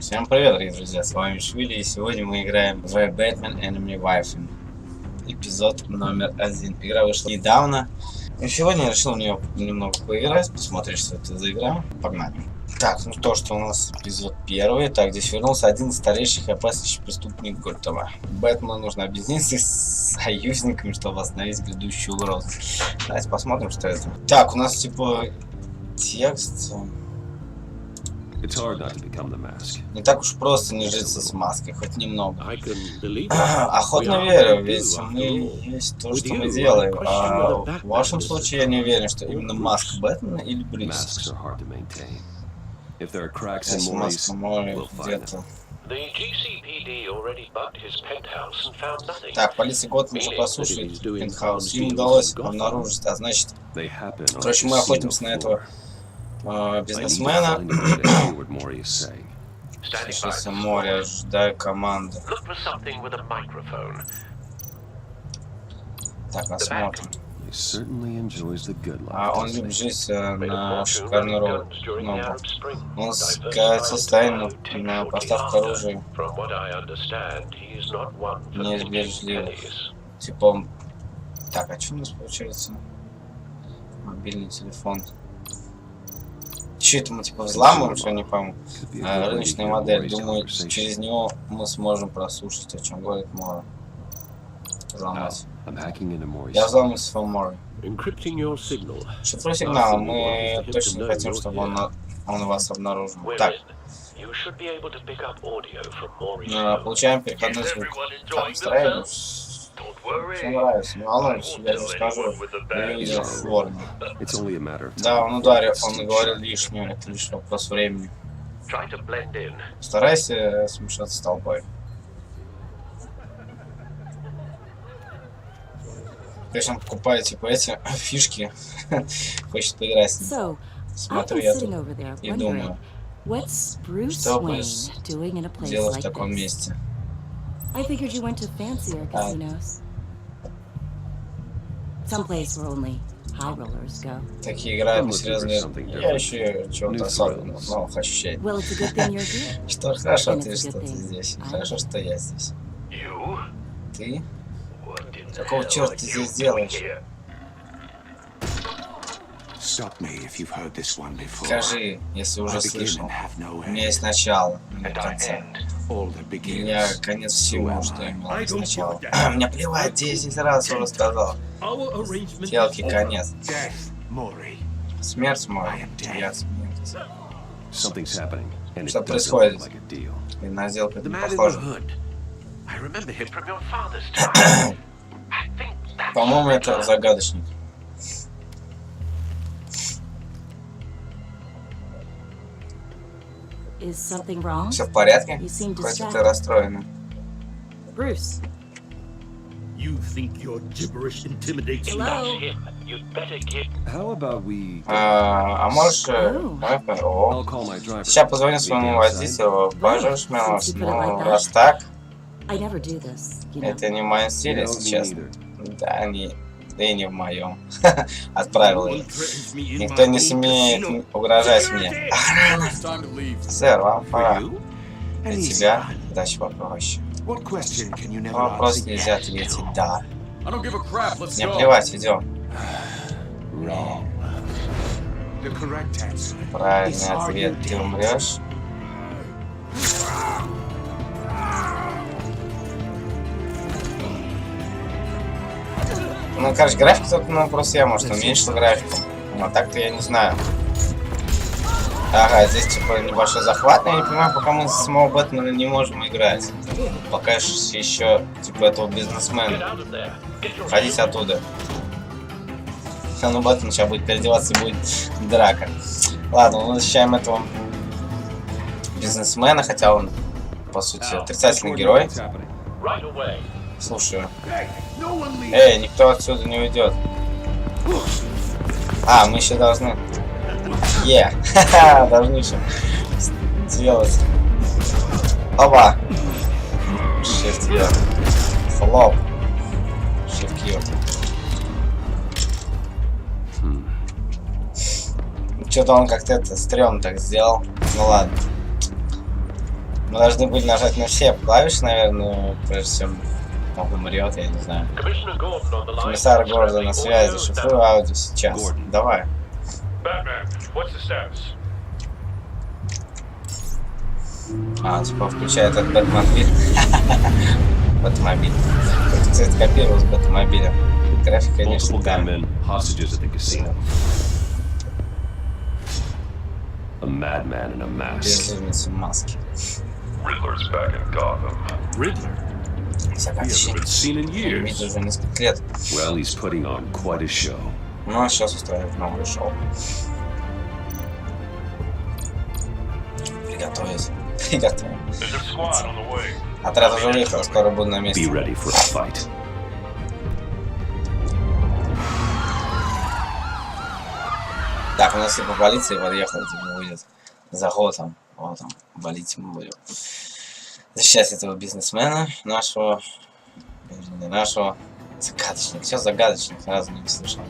Всем привет, дорогие друзья, с вами Швили, и сегодня мы играем в Batman Enemy Wifey. Эпизод номер 1. Игра вышла недавно. И сегодня я решил в нее немного поиграть, посмотреть, что это за игра. Погнали. Так, ну то, что у нас эпизод 1. Так, здесь вернулся один из старейших и опаснейших преступников Готэма. Бэтмену нужно объединиться с союзниками, чтобы остановить грядущую угрозу. Давайте посмотрим, что это. Так, у нас типа текст. Не так уж просто не житься с маской, хоть немного. Охотно верю, ведь мы есть то, что мы делаем. А в вашем случае я не уверен, что именно маска Бэтмена или Брюса. Если маска Мори где-то... Так, полиция Готэма уже прослушивает пентхаус. Им удалось обнаружить, а значит... Короче, мы охотимся на этого... бизнесмена. Слушайся, море, ожидаю команду. Так, посмотрим. Он любит жить на шикарной роботе. Он скается состояние на поставку оружия. Неизбежливо. Типа... Так, а что у нас получается? Мобильный телефон. Че это мы типа взламываем, что не пойму. Рыночная модель. Думаю, через него мы сможем прослушать, о чем говорит Мора. Взломать. Я взломаю свой Мора. Шифруй сигнал. Мы точно не хотим, чтобы он вас обнаружил. Так. Получаем переходной звук. Так, строим. Все нравится, не волнуйтесь, я же скажу, я видел в форме. Да, он ударил, он говорил лишнее, это лишь вопрос времени. Старайся смешаться с толпой. Конечно, он покупает типа эти фишки, хочет поиграть с ним. Смотрю я тут и думаю, что будешь делать в таком месте? I figured you went to fancier casinos. Someplace where only high rollers go. Такие играют на серьезные. Я еще чего-то особенного, новых ощущений. Well, it's a good thing you're here. Что хорошо, ты что ты здесь. Хорошо, что я здесь. Ты? Какого черта ты здесь делаешь? Скажи, если уже слышал. У меня есть начало, нет конца. У меня конец всего, что имело сначала. Мне плевать, 10 раз уже сказал. Сделки конец. Смерть моя. Я смерть. Что происходит? И на сделку это не похоже. По-моему, это загадочник. Все в порядке? Хоть ты расстроена. Брюс. А можешь... Сейчас позвоню своему водителю, пожалуйста, ну, раз так... Это не в моем стиле, если честно. Да и не в моем. Отправил их. Никто не смеет угрожать мне. Охрана! Сэр, вам пора. И тебя дальше попроще. Вопрос нельзя ответить «да». Мне плевать, идем. Правильный ответ, ты умрешь. Ну, короче, график тут, ну, просто я, может, уменьшил графику. А так-то я не знаю. Ага, здесь, типа, небольшой захват, но я не понимаю, пока мы с самого Бэтмена не можем играть. Пока еще, типа, этого бизнесмена. Ходите оттуда. Ну, Бэтмен сейчас будет переодеваться и будет драка. Ладно, мы защищаем этого бизнесмена, хотя он, по сути, отрицательный герой. Слушаю. Эй, никто отсюда не уйдет. А, мы еще должны... Ха-ха, должны еще сделать. Оба. Shift Q. Флоп. Shift Q. Что-то он как-то это стрёмно так сделал. Ну ладно. Мы должны были нажать на все клавиши, наверное, прежде чем он умрет, я не знаю. Комиссар Гордон на связи, шифрую аудио сейчас. Давай. А, типа включает этот Бэтмобиль. Бэтмобиль. Это, кстати, копировал с Бэтмобиля. График, конечно, да. Безумец в маске. Загадочный. Видел уже несколько лет. Ну, а сейчас устраивает новое шоу. Приготовиться. Приготовим. Отряд уже выехал, скоро буду на месте. Так, у нас и по полиции подъехали, типа, будет заход там. Вот там, болеть мы будем. Защищать этого бизнесмена, нашего загадочника. Все загадочник, разу не слышал.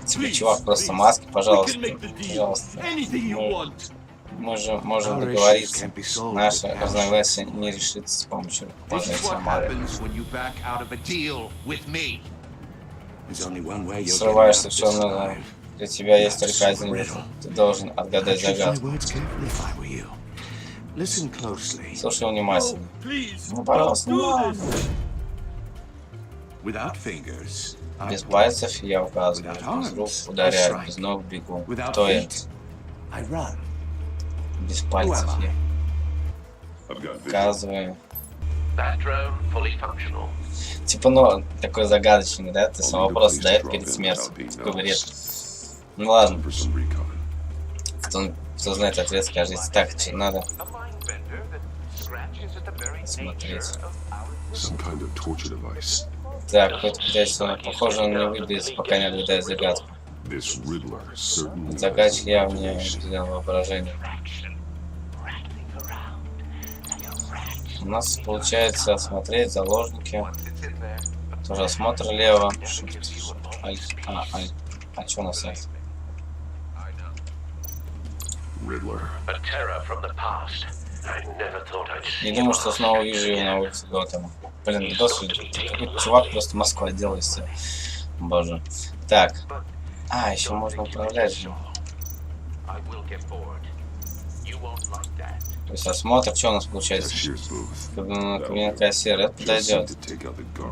Тебе, чувак, просто маски, пожалуйста. Пожалуйста. Мы же можем договориться. Наше разногласие не решится с помощью рукопожатия. Срываешься в черную. Для тебя есть только один выход. Ты должен отгадать загадку. Слушай внимательно. Ну, пожалуйста, без пальцев я указываю, без рук ударяю, без ног бегу. Кто это? Без пальцев я указываю. Типа, ну, такой загадочный, да? Ты сам вопрос задает перед смертью. Такой бред. Ну ладно. Кто знает ответ, скажите. Так, что надо смотреть. Так, какой-то пытается, похоже, он не выберется, пока не отгадает загадку. Загадчик явно не разделял воображение. У нас получается осмотреть заложники. Тоже осмотр лево. А что у нас есть? Не думаю, что снова увижу его на улице Готэма. Блин, какой-то чувак просто Москву отделал и все. Боже. Так. А, еще можно управлять же. То есть осмотр, что у нас получается? Кабинет кассира, это подойдет.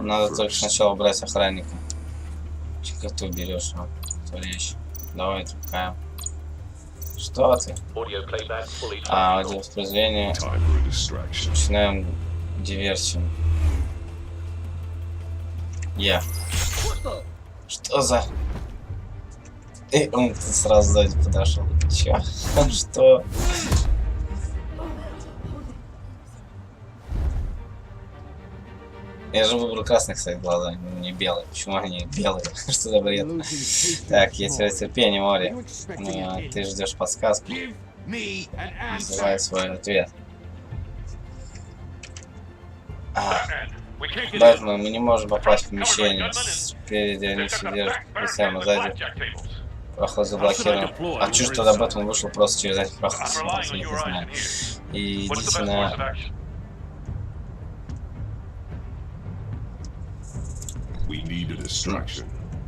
Надо только сначала убрать охранника. Чего ты уберешь, а? Вещь. Давай отвлекаем. Что ты? Аудиовоспроизведение. Начинаем диверсию. Что за... Он сразу сзади подошел. Чё? Что? Я же выбрал красных, кстати, глаза, не белые. Почему они белые? Что за бред? Так, я теряю терпение, Мори. Ты ждешь подсказку. Называй свой ответ. Бэтмен, мы не можем попасть в помещение. Спереди они все держат прицельно, сзади проход заблокирован. А чё ж тогда Бэтмен вышел просто через этот проход? Я не знаю. И идите на...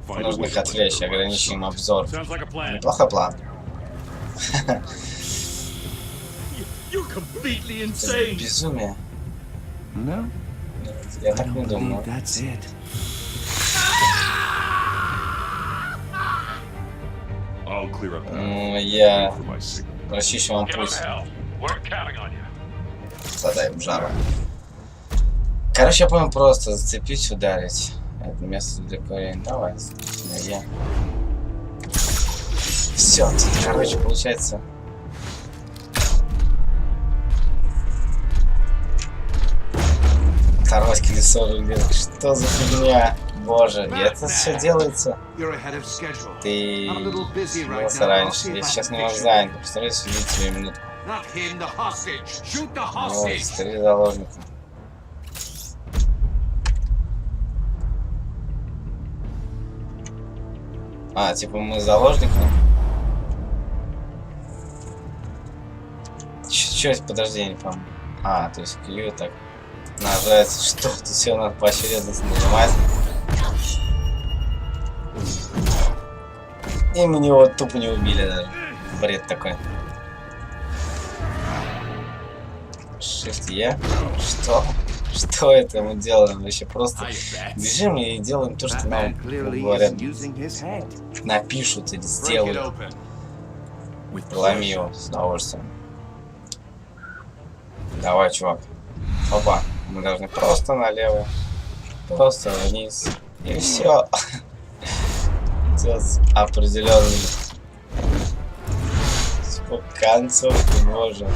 Нужно их отвлечь, ограничим обзор. Неплохой план. Безумие. Я так не думал. Я расчищу вам путь. Задаем жару. Короче, я понял, просто зацепить, ударить. Это место для курения. Давай, я. Все, тут, короче, получается. Второе колесо рулет. Что за фигня? Боже, и это все делается. Ты явился раньше. Я сейчас не занят. Постараюсь судить тебе минутку. Вот, 3 заложника. А, типа мы заложники. Чё, подожди, я не помню. А, то есть Q так нажать. Что? Тут все надо поочередно нажимать. И мы его тупо не убили даже. Бред такой. Shift-E. Что? Что это мы делаем? Вообще просто бежим и делаем то, что нам говорят. Напишут или сделают. Ломи его с удовольствием. Давай, чувак. Опа. Мы должны просто налево. Просто вниз. И все. Сейчас определенный. Сколько концовки, боже.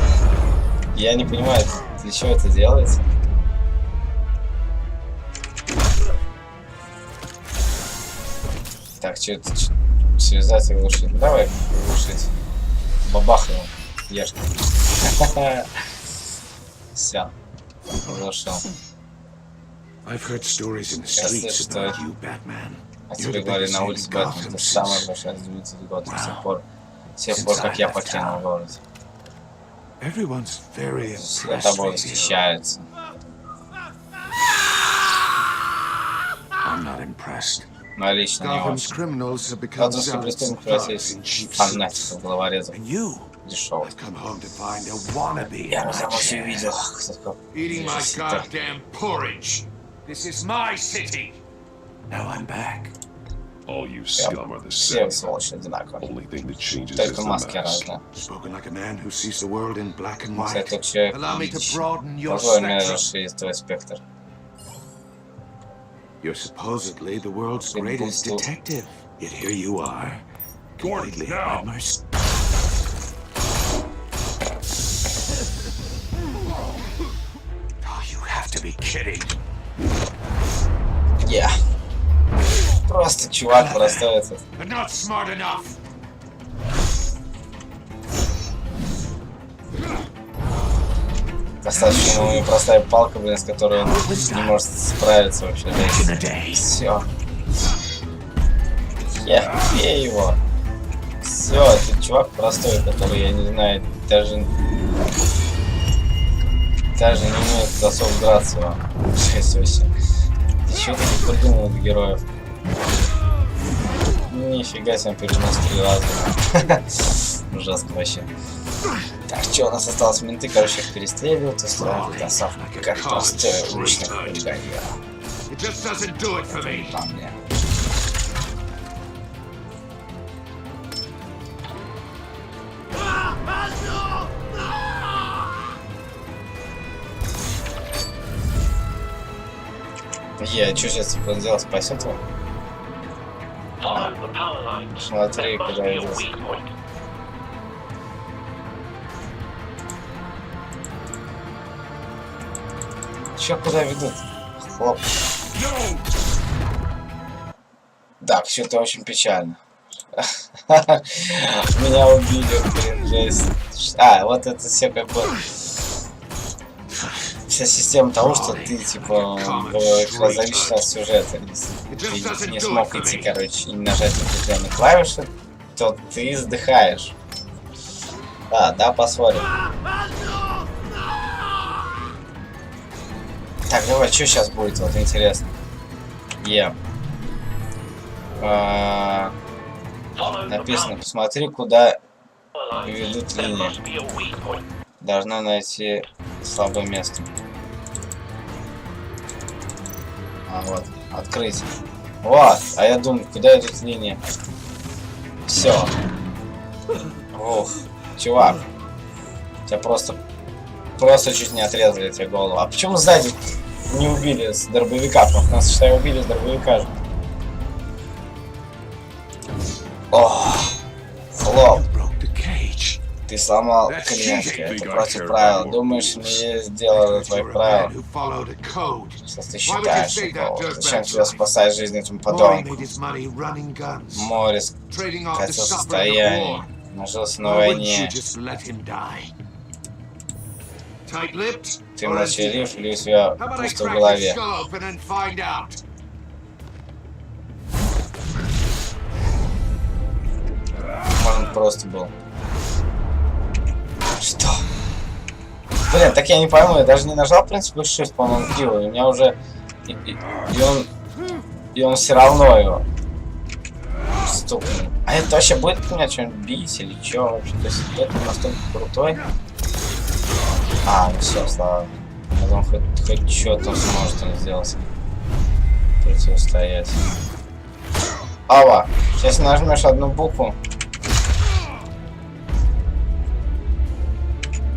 Я не понимаю, для чего это делается. Так, что это? Связать и глушить. Давай глушить. Бабах его. Ешка. Все. Глушил. Я слышу, что... А тебе говорили на улице Бэтмен. Это самое большое разумеется год с тех пор, как я покинул город. Все тобой восхищаются. Но лично не очень. Французский преступник превратился в фанатиков, головорезов. Дешевый. Я разработчик видел, кто такой визитер. Все сволочи одинаковые. Только маски разные. Кстати, тот человек позволь мне расширить твой спектр. You're supposedly the world's greatest detective, yet here you are. Gordon, no! Oh, you have to be kidding. Yeah. Просто чувак простой этот. Not smart enough. Достаточно ему непростая палка, блин, с которой он не может справиться вообще. Все. Я его. Все, это чувак простой, который, я не знаю, даже не умеет особо драться. Жесть вообще. Ты чего таких придумал героев? Нифига себе, перенос 3 раза. Ужасно вообще. Так, что у нас осталось? Менты, короче, их перестреливают, устраивают досавку, как простое уличное хулиганье. По мне. Я что сейчас типа сделал, спасет его? Смотри, куда я здесь. Чё, куда ведут? Хлоп. Так, что-то очень печально. Меня убили, блин, жесть. А, вот это все как бы... Вся система того, что ты, типа, зависишь от сюжета. Если ты не смог идти, короче, и нажать определенные клавиши, то ты вздыхаешь. Да, посмотрим. Так, давай, что сейчас будет, вот интересно. Написано, посмотри, куда ведут линии. Должна найти слабое место. А, вот, открыть. Вот, а я думаю, куда идут линии? Все. Ух, чувак. Тебя просто чуть не отрезали тебе голову. А почему сзади не убили с дробовика? Потому что нас, считай, убили с дробовика же. О, хлоп. Ты сломал клетки. Это против правил. Думаешь, мне сделали твои правила? Сейчас ты считаешь такого. Зачем тебя спасать жизнь этому подонку? Морис хотел состояние. Нажился на войне. Ты молчалив, или у тебя пусто в голове? Может, просто был. Что? Блин, так я не пойму, я даже не нажал, в принципе, Shift, по-моему, криво, и у меня уже... И он все равно его стукнул. А это вообще будет меня что-нибудь бить или что вообще? То есть это настолько крутой. А, ну все, слава. Потом хоть что-то сможет он сделать. Противостоять. Ава, сейчас нажмешь одну букву.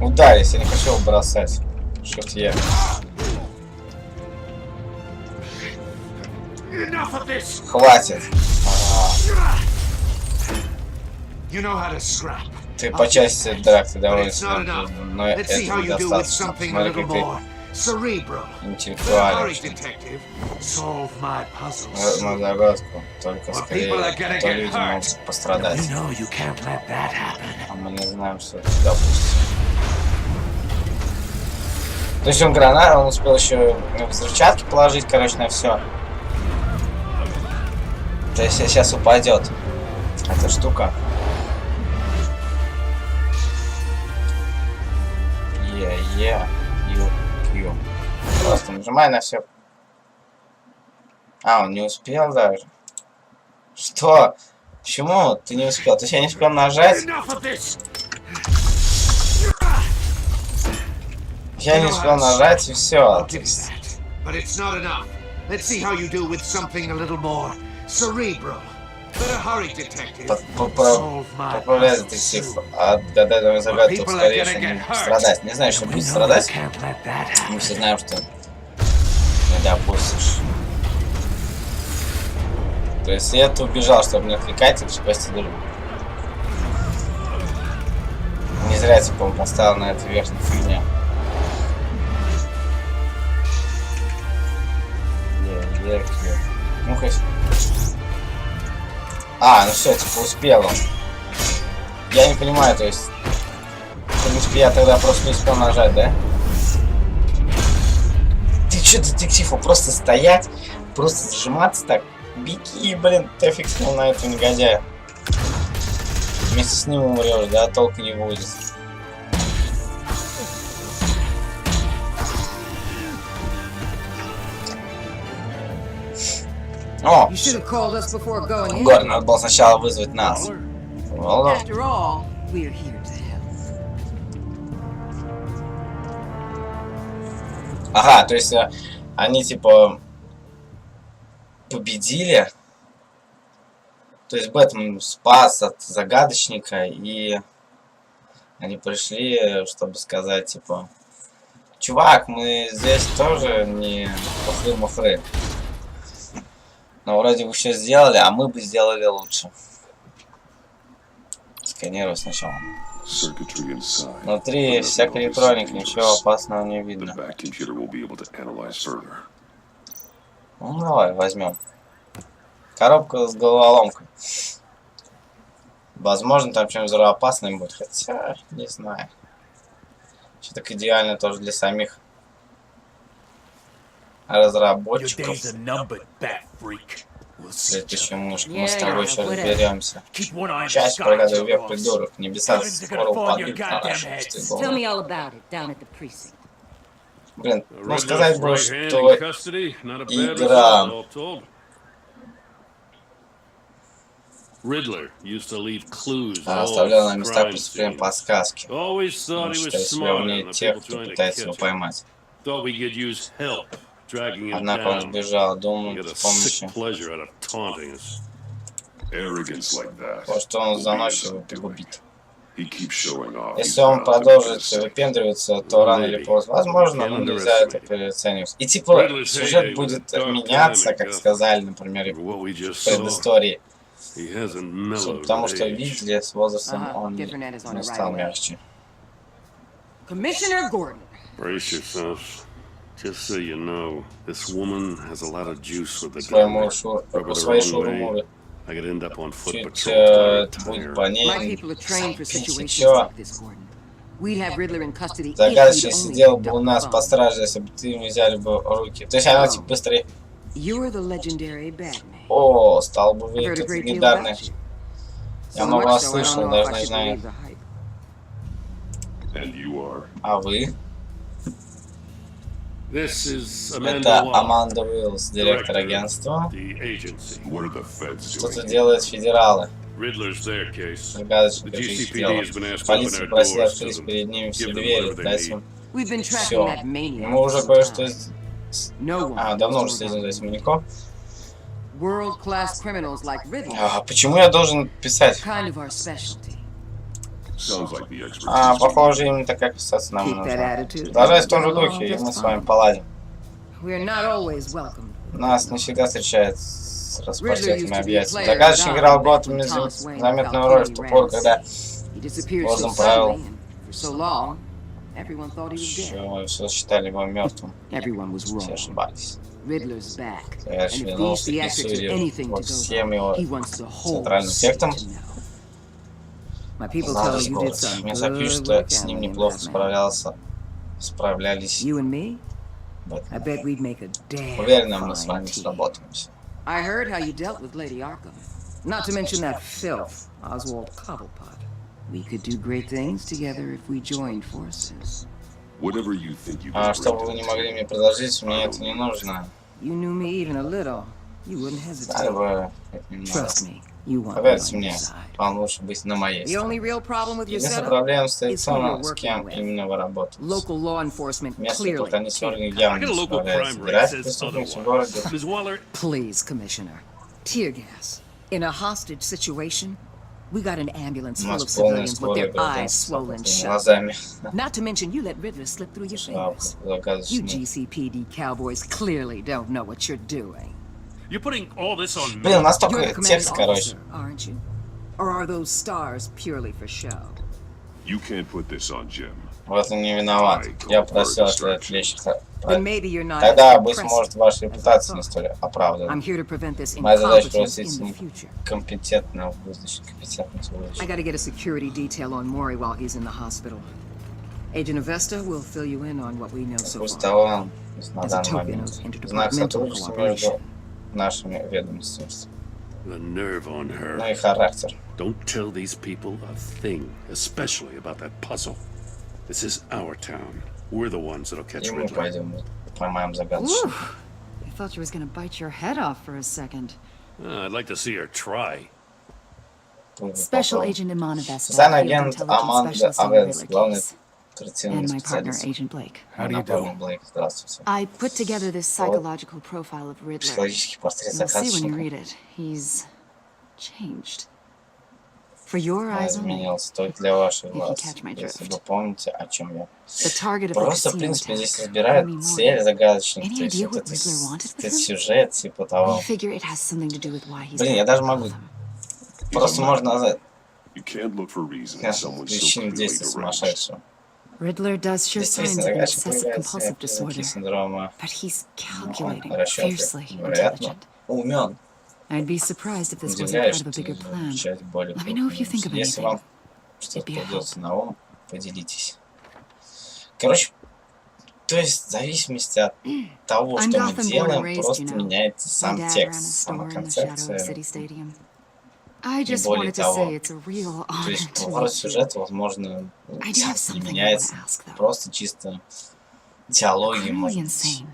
Ударись, я не хочу его бросать. Shift E. Хватит. Ты по части драк, ты довольно, но этого недостаточно. Смотри, как ты интеллектуален. На загадку, только скорее, то люди могут пострадать. А мы не знаем, что это допустим. То есть он гранат, он успел еще взрывчатки положить, короче, на все. То есть сейчас упадет эта штука. Q. Просто нажимай на все. А, он не успел даже. Что? Почему ты не успел? Ты сейчас не успел нажать? Я не успел нажать и все. Поправляй детектив. Отгадай твою загадку, скорее, что не страдать. Не знаю, что будет страдать. Мы все знаем, что не допустишь. То есть я тут убежал, чтобы не отвлекать и спасти друга. Не зря, типа, он поставил на эту верхнюю фигню. Ну хоть. А, ну все, типа успел он. Я не понимаю, то есть. В принципе, я тогда просто не успел нажать, да? Ты что, детектив, просто стоять, просто сжиматься так. Беги, блин, ты фикснул на этого негодяя. Вместе с ним умрешь, да, толка не будет. О! Гор, надо было сначала вызвать нас. Ага, то есть они типа победили. То есть Бэтмен спас от загадочника, и они пришли, чтобы сказать, типа, чувак, мы здесь тоже не похры-махры. Но вроде бы все сделали, а мы бы сделали лучше. Сканирую сначала. Внутри всякой электроники, ничего опасного не видно. Ну давай, возьмем. Коробка с головоломкой. Возможно, там чем-то взрывоопасным будет, хотя не знаю. Что так идеально тоже для самих разработчиков. Следующая мышка, мы с тобой еще разберемся. Часть прогадай вверх, придурок. Небеса скоро упадут на наши пустые головы. Блин, ну сказать было, что игра... Она оставляла на местах преступления подсказки. Он считает себя умнее тех, кто пытается его поймать. Однако он сбежал, думаю, с помощью... То, что он заносчиво погубит. Если он продолжит выпендриваться, то рано или поздно, возможно, но нельзя это переоценивать. И типа сюжет будет меняться, как сказали, например, в предыстории. Потому что видели, с возрастом он не стал мягче. Свои шурумуры. Чуть это будет по ней. Все. Загадочно сидел бы у нас по страже, если бы ты не взяли бы руки. То есть она типа быстрее. О, стал бы вы этот легендарный. Я много вас слышал, даже не знаю. А вы? Это Аманда Уиллс, директор агентства. Что-то делают федералы. Загадочник это их дело. Полиция просила открыть перед ними все двери, дать им все. Мы уже кое-что... давно уже следим за этим маньяком. Почему я должен писать? Похоже, именно такая писаться нам нужна. Продолжай в том же духе, и мы с вами поладим. Нас не всегда встречают с распростертыми объятиями. Загадочник играл Готэм заметную роль в ту пору, когда Бозом правил. Все считали его мертвым. Все ошибались. Я вернулся и судил по всем его центральным эффектам. Надо голос. Мне сообщили, что с ним неплохо справлялись. Уверен, мы с вами сработаемся. Что бы вы не могли мне предложить, мне это не нужно. Знали бы, как немного. Поверьте мне, вам лучше быть на моей стороне. Единственная проблема стоит в том, с кем именно вы работаете. Местные пограничные органы явно не справляются. График преступности в городе. We got an ambulance full of полная civilians with their история eyes swollen shut. глазами. Not to mention you let Riddler slip through your fingers. You GCPD cowboys clearly don't know what you're doing. You're putting all this on me. Блин, у нас You're только the текст, commanding короче. officer, aren't you? Or are those stars purely for show? You can't put this on Jim. Вот он не виноват. Я просил это отвлечь. Then maybe you're not Тогда, as быть impressive может, ваша as I репутация не thought. столь оправдана. I'm here to prevent this Моя задача incompetence просить in the future. компетентного в будущем. Компетентность в I будущем. gotta get a security detail on Maury while he's in the hospital. Agent Avesta will fill you in on what we know so Пусть far. того на As a данный token момент. of Знак interdepartmental сотрудничества между нашими ведомствами. The nerve on her. Ну и характер. Don't tell these people a thing, especially about that puzzle. This is our town. We're the ones that'll catch И мы Riddler. пойдем поймаем загадочника. I thought she was gonna bite your head off for a second. I'd like to see her try. Special Agent Iman Avesta, Специальный field агент intelligence Аманда specialist on the Авенс, Riddler главный case, оперативный and my partner специалист. Agent Blake. Напомню, Блейк, здравствуйте. I put together this psychological profile of Riddler. Психологический портрет You'll see when you загадочника. read it. He's changed. For your eyes only. Изменился только для ваших If you глаз. catch my Если drift. вы помните, о чем я. The target of the Просто, в casino принципе, attack. здесь разбирают Enemy цель Maury. загадочника. Any То есть idea вот what Riddler wanted with этот him? сюжет, типа того. I figure it has something to do with why he's. Блин, я даже могу. with them. Просто можно назвать. You can't look for reasons Конечно, someone so причину clearly действия deranged. сумасшедшего. Riddler does show signs Действительно, of an загадочник obsessive появляется compulsive disorder, синдрома. but he's Он calculating, расчетлив, fiercely вероятно, intelligent. умен. I'd be surprised if this wasn't Удивляюсь, part of a что bigger plan. часть более Let me know if you think of крупная. Если anything. вам что-то It'd be a придется на ум, поделитесь. Короче, то есть в зависимости от того, I'm что мы Gotham born and делаем, raised, просто you know. меняется My сам dad ran a текст, store сама in the shadow of концепция. City Stadium. I just более wanted to того. say it's a real То honor есть to поворот meet you. сюжета, возможно, I do have не something I меняется. want to ask, though. Просто чисто диалоги, Criminally может быть. insane.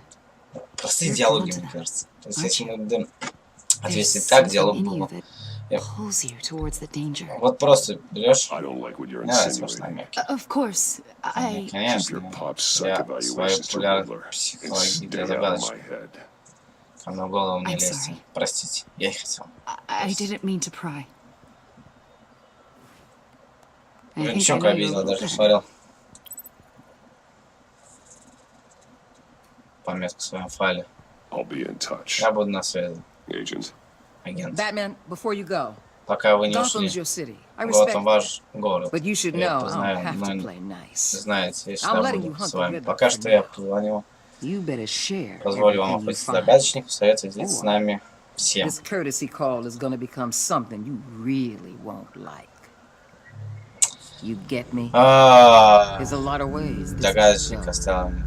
Простые You're диалоги, drawn to мне that, кажется. То есть aren't если you? мы будем There's ответить так, диалог something in you был. that Я- pulls you towards the danger. Вот просто берешь, I don't like what you're нравится ваш insinuating. намек. Of course, I. Конечно, Your pop's я psych свою evaluations to популярную Riddler and психологию для stay out of загадочных. my head. Ко мне в голову не I'm лезьте. sorry. Простите, я и хотел. I didn't mean to pry. I Я think I ничего know you a обидел, little даже better. смотрел. Пометку в своем файле. I'll be in touch. Я буду на связи, Agent. агент. Batman, before you go, Пока вы не Gotham's ушли. your city. I respect Готэм that. ваш город. But you should Я know это I знаю, don't have но to play nice. знаете, я I'm всегда letting буду you hunt с the вами. Riddler Пока for что я now. позвоню, You better share позволю вам everything you охотиться find. загадочников, советую делиться с нами всем. This courtesy call is going to become something you really won't like. You get me? There's a lot of ways. This Загадочник could go. оставил мне.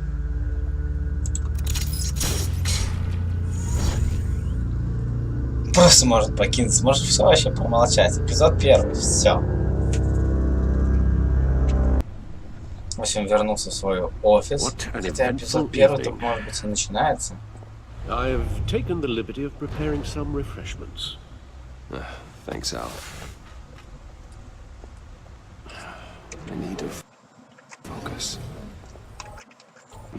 Просто может покинуть, может все вообще промолчать. Эпизод 1, все. допустим, вернулся в свой офис. Хотя эпизод первый только, может быть, и начинается. I've taken the liberty of preparing some refreshments. Thanks, Al. I need to focus.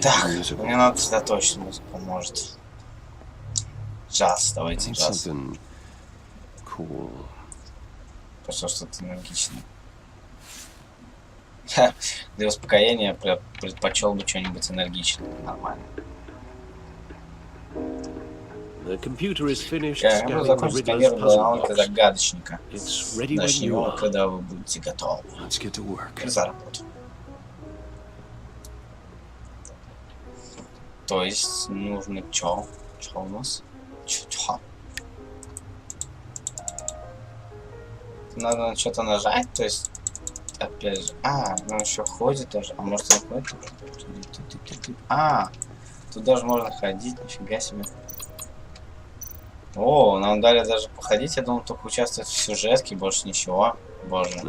Так, мне надо сосредоточиться, музыка поможет. Джаз, давайте джаз. Cool. Просто что-то энергичное. Для успокоения предпочел бы что-нибудь энергичное. Нормально. Я закончу сканировать головоломки загадочника. Начнем, когда вы будете готовы. За работу. То есть нужно чё? Чё у нас? Чё? Надо что-то нажать, то есть опять же. Он еще ходит тоже. А может он ходит? Тут даже можно ходить, нифига себе. О, нам дали даже походить, я думал, только участвовать в сюжетке, больше ничего. Боже. Не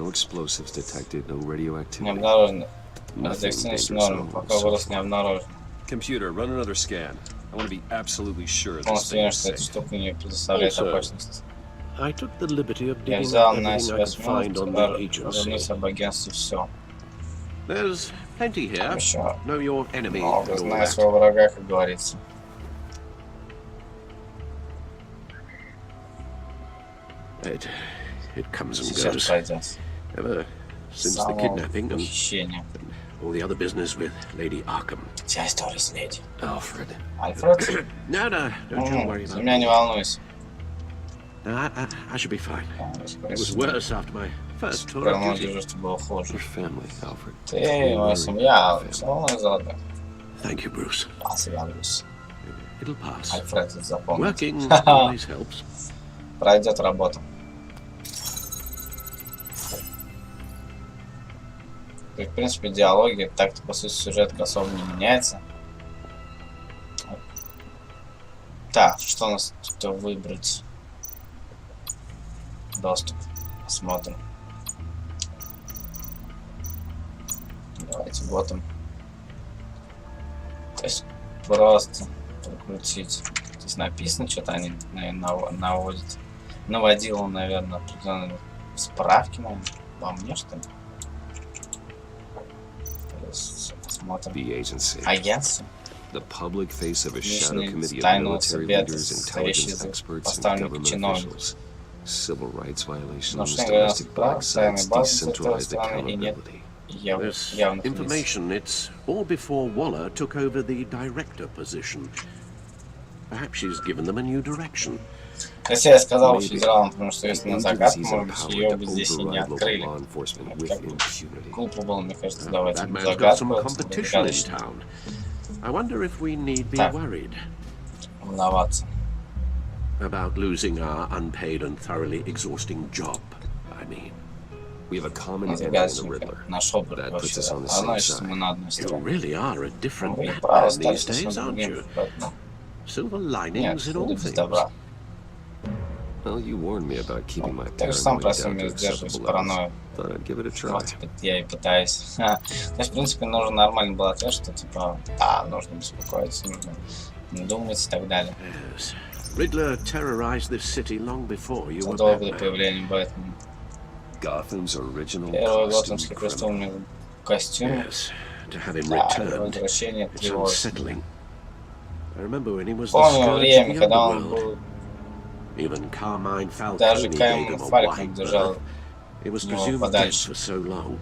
обнаружено. Радиоактивность норм, пока вырос не обнаружен. Полностью уверен, что эта штука не предоставляет опасность. Я взял на себя смелость, вернуться об агентстве все. Еще много, знаю своего врага, как говорится. Сейчас пройдет. Похищение. Вся история с леди. Альфред? За меня не волнуйся. Прямо дежурство было хуже. Ты, моя семья, все равно заодно. Спасибо, Брюс. Альфред, это запомнил. Пройдет работа. И, в принципе, диалоги так-то по сути сюжетка особо не меняется. Так, что у нас тут выбрать? Доступ. Посмотрим. Давайте ботом. То есть просто прокрутить. Здесь написано, что-то они, наверное, наводят. Наводил он, наверное, определенные справки, наверное, во мне, что ли? Посмотрим. Агентство. Личный тайного совета, состоящий из поставленных чиновников. Нарушение гражданских прав, тайной базы территории страны и нет явных лиц. Если я сказал федералам, потому что если на загадку, может быть, ее бы здесь и не открыли. Как бы глупо было, мне кажется, давать загадку. Так, волноваться. About losing our unpaid and thoroughly exhausting job, I mean. We have a common enemy, Riddler. That puts us on the same side. You really are a different Batman these days, aren't you? Silver linings in all things. Well, you warned me about keeping my Так же сам paranoia просил down меня to сдерживать acceptable паранойю. levels. Thought I'd give it a try. Вот, я и пытаюсь. То есть, в принципе, нужен нормальный был ответ, что типа, нужно беспокоиться, нужно думать и так далее. Riddler terrorized this city long before you were Задолго до Batman. появления Бэтмена. Gotham's original Первый costume готэмский criminal. костюмный костюм. Yes, to have him Да, returned. возвращение It's тревожит. unsettling. I remember when he was the Помню scourge of время, the когда он underworld. был, Even Carmine даже Falcone gave Кайм him a Фалькон wide держал berth. He was от него presumed dead подальше. for so long.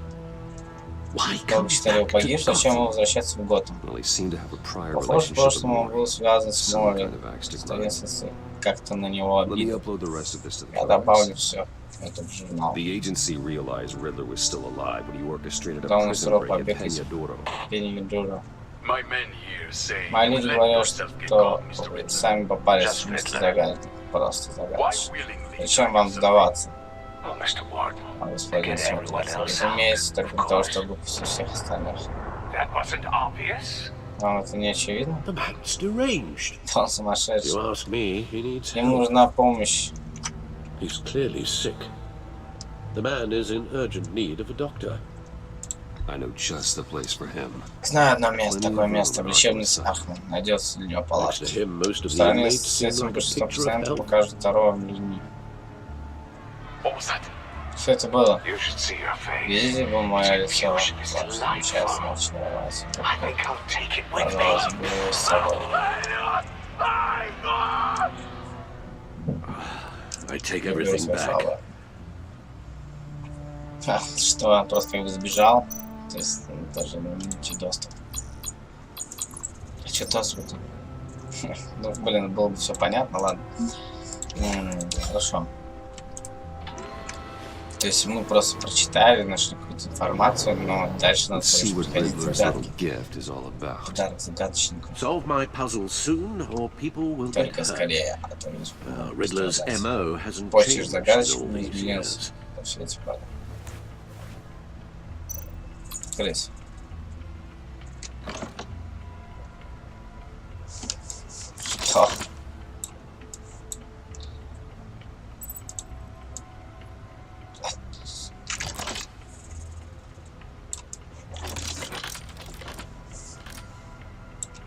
Why Долго come считали его back to погибшим, зачем ему Gotham? возвращаться в Готэм? Well, he seemed to have a prior Похоже, в relationship with прошлом он был Mori. связан с Some Мори. kind of axe to grind. Соответственно, как-то на него Let me обидел. upload the rest of this to the Я добавлю codex. все. Это в журнал. The agency realized Riddler was still alive when he orchestrated Когда a он prison устроил break in побег из Peñadoro. Пенигдура. Мои Мои люди говорят, что вы сами попались в место загадки. Просто загадочно. Зачем вам сдаваться? Господин Свободное. Разумеется, только для того, чтобы выпустить всех остальных. Вам это не очевидно? The man's deranged. Он If сумасшедший. you ask me, he needs Ему help. нужна помощь. He's clearly sick. The man is in urgent need of a doctor. Знаю одно место, такое место, в лечебнице Ахман. Найдется для него палатка. В стороне с этим большинство пациентов покажут второго линии. Что это было? Видите бы мое лицо? Сейчас началось. Пожалуйста, беру с собой. Беру свой слова. Что, он просто как бы сбежал? То есть даже не доступ. А что доступ-то? Ну, блин, было бы все понятно, ладно. Хорошо. То есть мы просто прочитали, нашли какую-то информацию, но дальше надо проходить загадки. Подарок загадочнику. Только скорее, а то не почешь загадочку, не изменился. Все эти правда. Открыть. Что?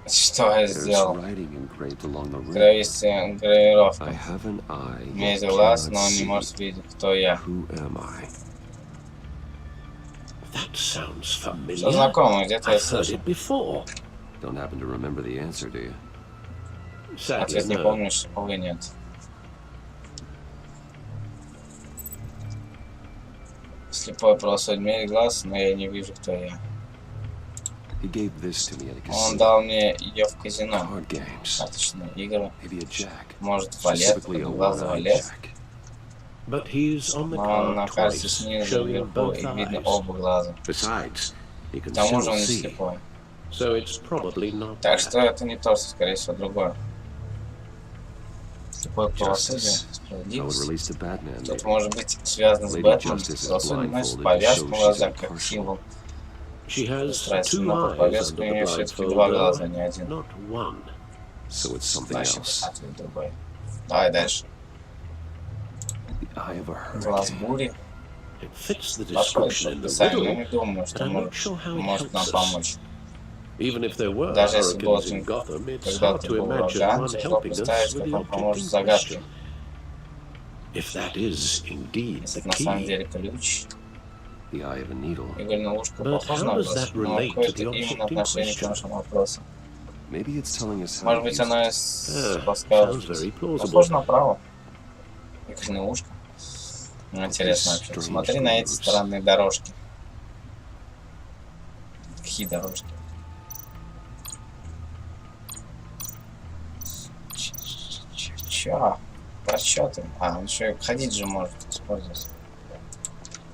Что я сделал? Гравировка. Имеет глаз, но он не может видеть, кто я. Что знакомо, где-то я слышал. Ответ не помнишь, увы, нет. Слепой просто имеет глаз, но я не вижу, кто я. Он дал мне ее в казино. Карточные игры. Может, валет, глаз валет. Но он на карте снизу вверху, и видно оба глаза. К тому же он не слепой. Так что это не то, что, скорее всего, другое. Слепое правосудие, справедливость. Тут может быть связано с Бэтменом. Правосудие носит повязку в глазах, как символ. Но под повязку у нее все-таки два глаза, не один. Значит, ответ другой. Давай дальше. Глаз бури. Подходит под описание, но не думаю, что может нам помочь. Даже если был когда-то был ураган, то представить, как он поможет в загадке. Если это на самом деле ключ. Игольная ушко похоже на вопрос, но какое-то именно отношение к нашему вопросу. Может быть, оно подскажет. Похоже на право. Игольное ушко. Интересно вообще. Смотри на эти странные дорожки. Какие дорожки? Чё? Расчеты? А, он еще и ходить же может использовать.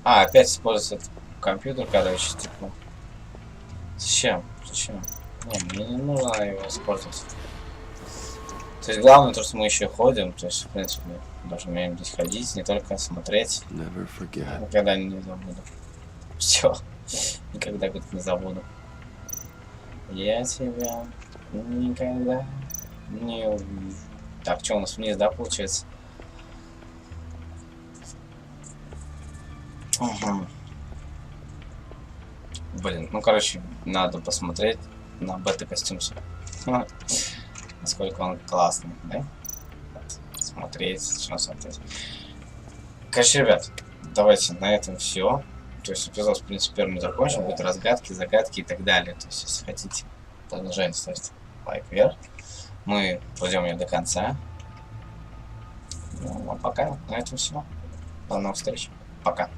А, опять используется компьютер, короче, типа. Зачем? Зачем? Не, мне не нужно его использовать. То есть главное то, что мы еще ходим, то есть, в принципе, даже умеем здесь ходить, не только смотреть. Никогда не забуду. Все. Никогда не забуду. Я тебя никогда не увижу. Так, что у нас вниз, да, получается? Угу. Блин, ну короче, надо посмотреть на бета-костюм. Насколько он классный, да? Смотреть, что смотреть. Короче, ребят, давайте на этом все. То есть эпизод, в принципе, первым закончим. Будут разгадки, загадки и так далее. То есть, если хотите продолжение, ставьте лайк вверх. Мы пройдем ее до конца. Ну, а пока на этом все. До новых встреч. Пока.